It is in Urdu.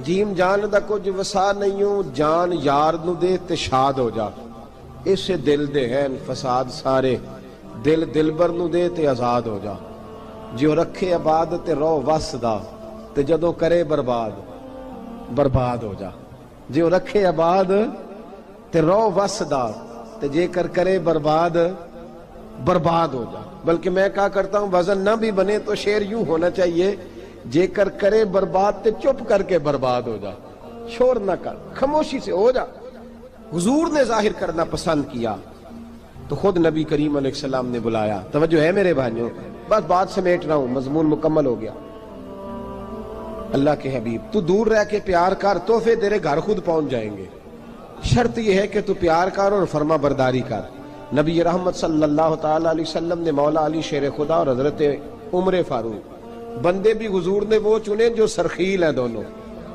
جیم جان دا کچھ وسا نہیں ہوں، جان یار نو دے تے شاد ہو جا، اسے دل دے ہیں فساد سارے، دل دلبر نو دے تے آزاد ہو جا، جو رکھے آباد تے رو وس دا تے جدوں کرے برباد برباد ہو جا، جو رکھے آباد تے رو وس دا تے جے کر کرے برباد برباد ہو جا۔ بلکہ میں کہا کرتا ہوں وزن نہ بھی بنے تو شعر یوں ہونا چاہیے، جے کر کرے برباد تے چپ کر کے برباد ہو جا، شور نہ کر، خاموشی سے ہو جا۔ حضور نے ظاہر کرنا پسند کیا تو خود نبی کریم علیہ السلام نے بلایا۔ توجہ ہے میرے بھائیوں، بس بات سمیٹ رہا ہوں، مضمون مکمل ہو گیا۔ اللہ کے حبیب تو دور رہ کے پیار کر، تحفے تیرے گھر خود پہنچ جائیں گے، شرط یہ ہے کہ تو پیار کر اور فرما برداری کر۔ نبی رحمت صلی اللہ تعالی علیہ وسلم نے مولا علی شیر خدا اور حضرت عمر فاروق، بندے بھی حضور نے وہ چنے جو سرخیل ہیں دونوں،